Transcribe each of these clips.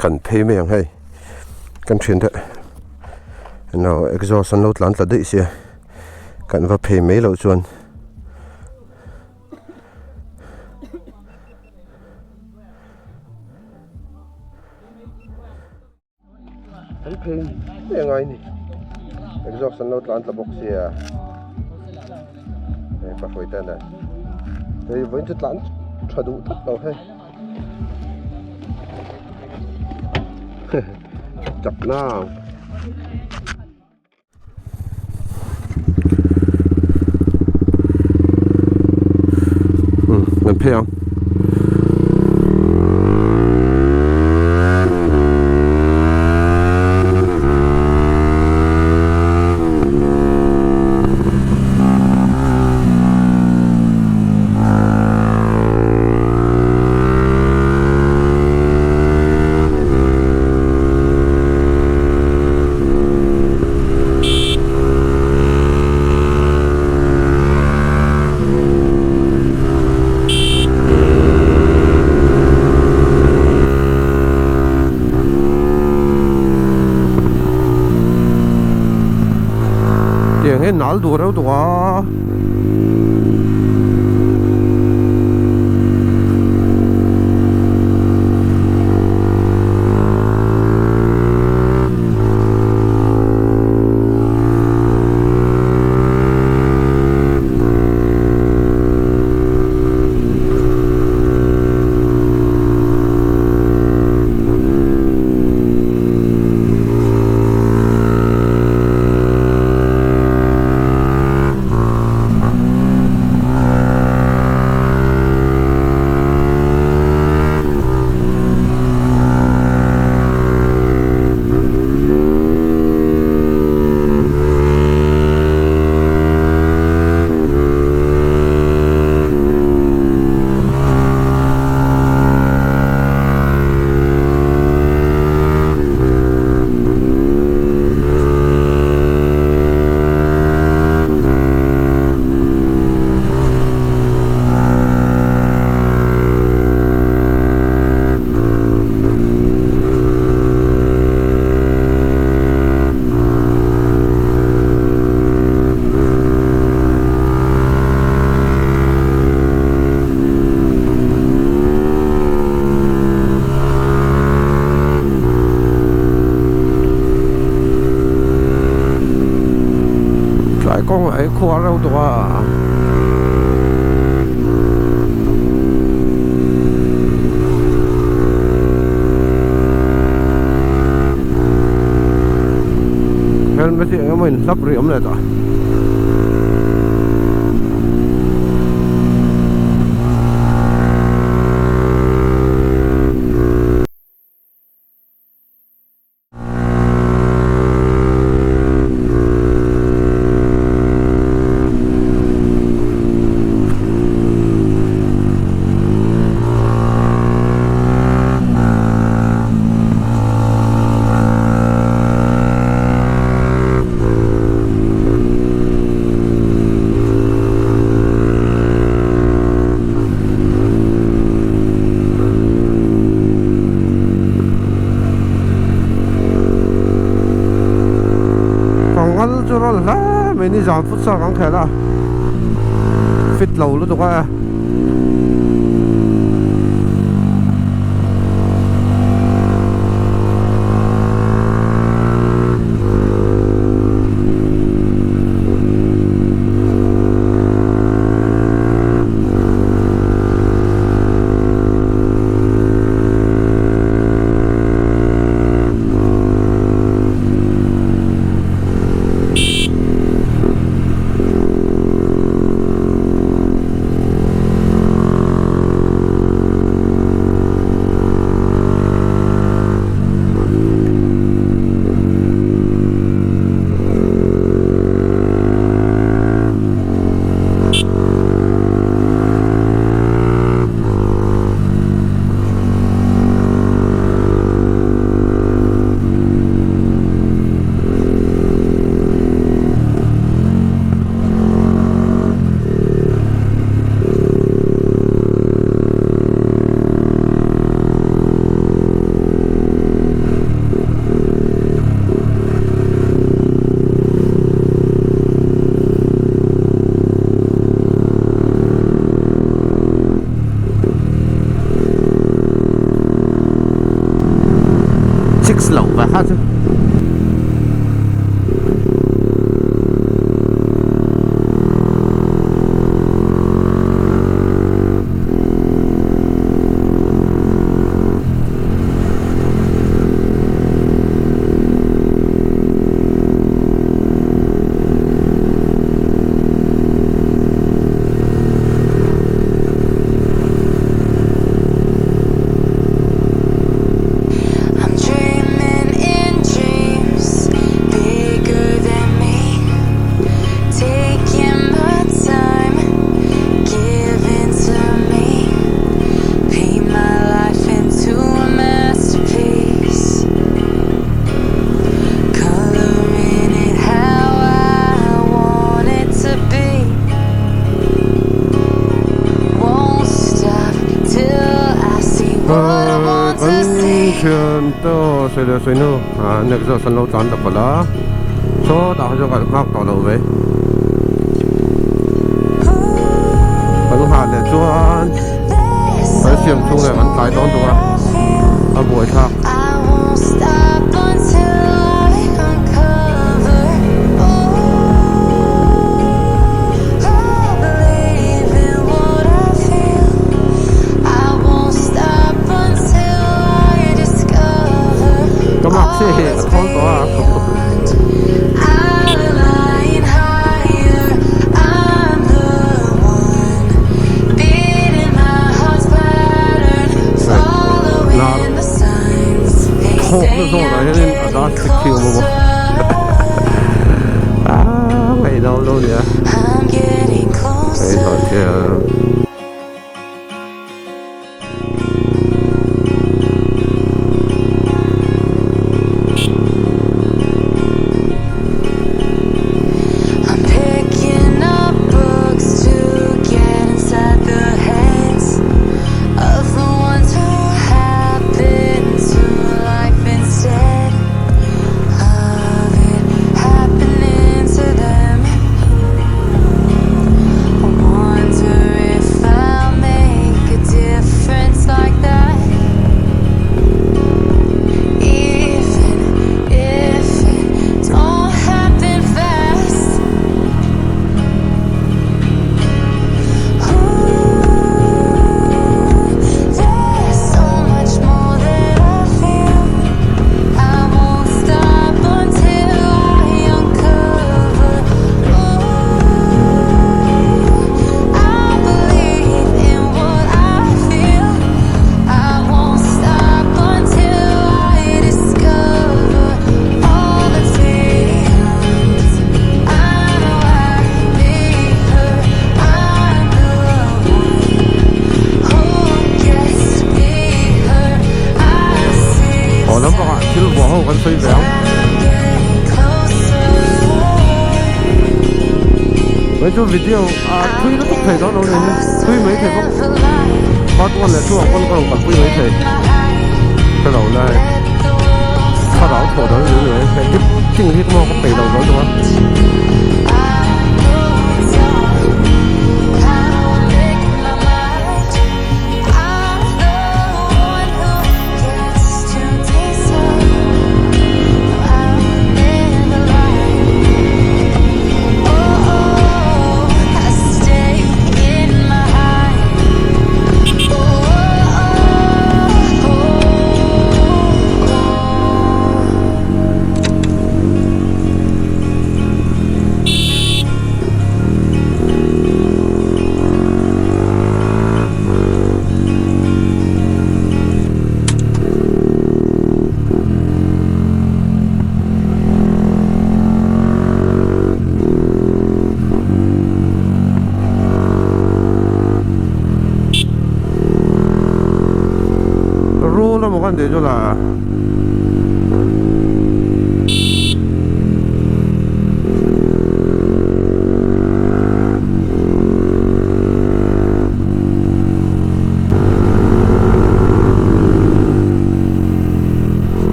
kan phei me ang hei kan thin de no exhaust an lo tlan tla dei sia kan va phei me lo chuan kan phei me ngai ni exhaust an lo tlan tla box sia ei pa foi tan da ei voin chu tlan thadu tak lo hei chập nào mình phê không tiếng nál đùa đâu đùa con ấy khoa đâu đó nên mấy chuyện mình lắp rượm này rồi mình đi dọn phút sau không thể là phết lầu luôn được không? đậu và hát chứ. To soi le soi no nek zo san lo tan da pala so ta jo ka ngak to lo ve palu ha le chuan ai siam chung le an tai don to a boi tha thon to a nó rồi nên đó chiều mà mày đâu luôn vậy mày thôi chứ vẫn suy véo. Mấy chú video Thuy nó cũng thầy đó đâu này Thuy mấy thầy không bắt con là chú học con còn Thuy mấy thầy cái đầu này sau đó thổ đó nữa phải tiếp chừng hết mò có tẩy đầu đó đúng không. Một con để cho là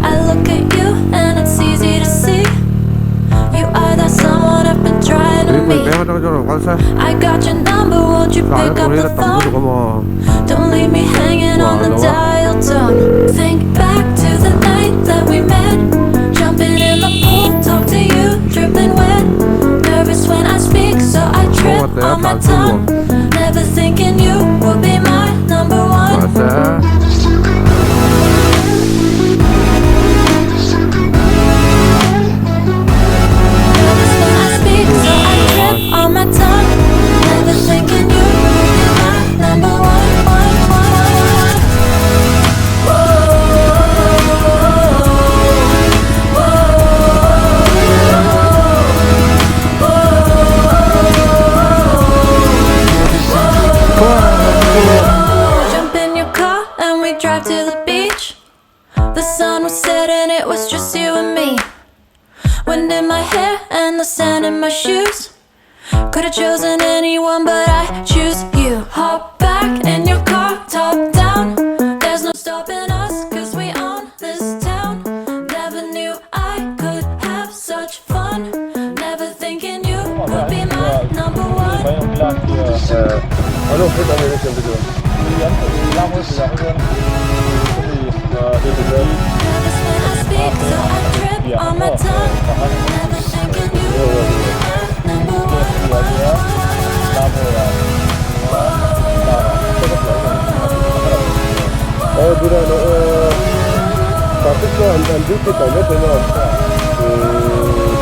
I look at you and it's easy to see 저거 관세. I got your number, won't you 자, pick up 동해를 the 딱 부르고 phone? 뭐. Don't leave me hanging on the Wow, dial tone. Think back to the night that we met. Jumping in the pool, talk to you, dripping wet. Nervous when I speak, so I trip on my tongue. Never thinking you would be my number one. 관세. Nervous when I speak, so I trip on my tongue. Never thinking you would be my number one. Jump in your car and we drive to the beach. The sun was setting, it was just you and me. Wind in my hair and the sand in my shoes. Could've chosen anyone, but I choose you. Hop back in your car, top down. There's no stopping us, cause we own this town. Never knew I could have such fun. Never thinking you would be my number one. Alors, on fait dans les régions de l'Europe. Il y a l'arbre, c'est la région. Nervous when I speak, so I trip on my tongue. Never thinking you would be my number one. 누나, 나 숙소 안 들기 때문에 되면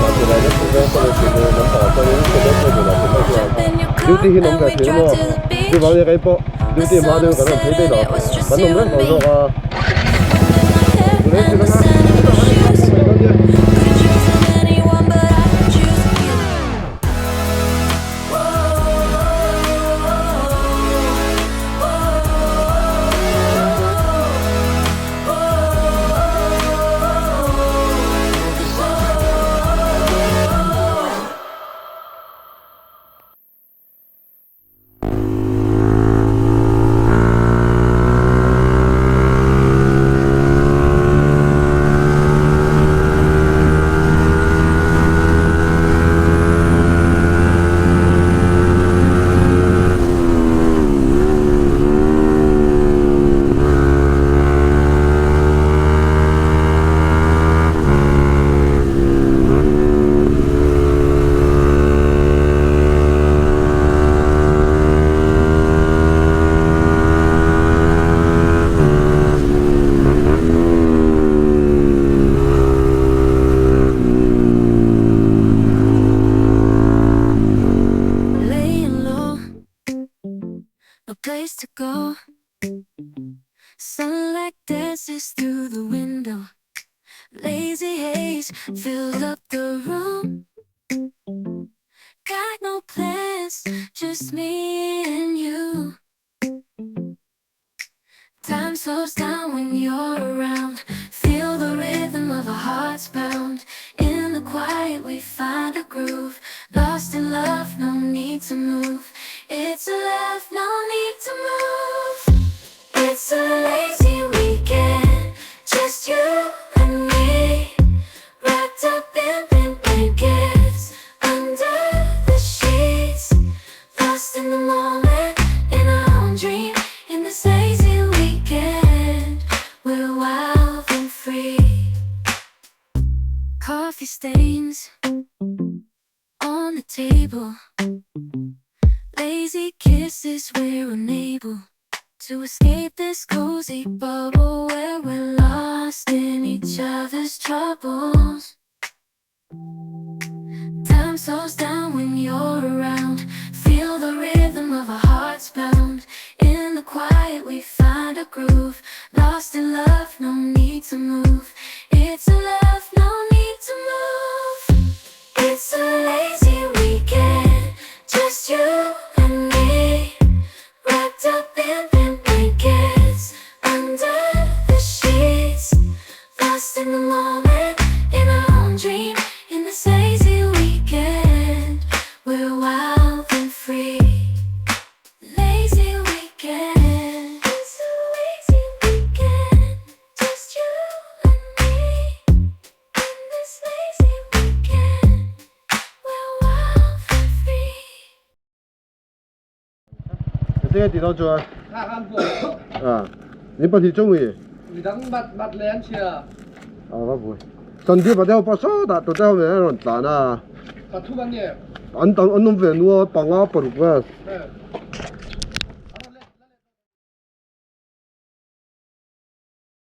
나한테 공부했던 지금 남자 아빠는 이렇게 몇 뉴티히 넘가 되면 그 마음에 가 있고 뉴티히 마음에 가는 대대로 맞는 거 너가 그래 지금 Place to go. Sunlight dances through the window. Lazy haze filled up the room. Got no plans, just me and you. Time slows down when you're around. Feel the rhythm of our hearts pound. In the quiet we find a groove. Lost in love, no need to move. It's a love, no need to move. It's a lazy weekend, just you and me. Wrapped up in pink blankets, under the sheets. Lost in the moment, in our own dream. In this lazy weekend, we're wild and free. Coffee stains on the table. Lazy kisses, we're unable to escape this cozy bubble where we're lost in each other's troubles. Time slows down when you're around. Feel the rhythm of our hearts pound. In the quiet we find a groove. Lost in love, no need to move. It's a love, no need to move. It's a lazy weekend, just you and me. Wrapped up in pink blankets, under the sheets. Lost in the moment, in our own dream. In this lazy weekend, we're wild and free. Lazy weekend, it's a lazy weekend, just you and me. In this lazy weekend, we're wild and free. 这个地方做啊？他看过，啊，你不是中意？你当bắt lên chưa？啊，我不会。身體或者我把手打到在後面那種彈啊，把突然的，安當安弄不弄幫我不如個。嗯。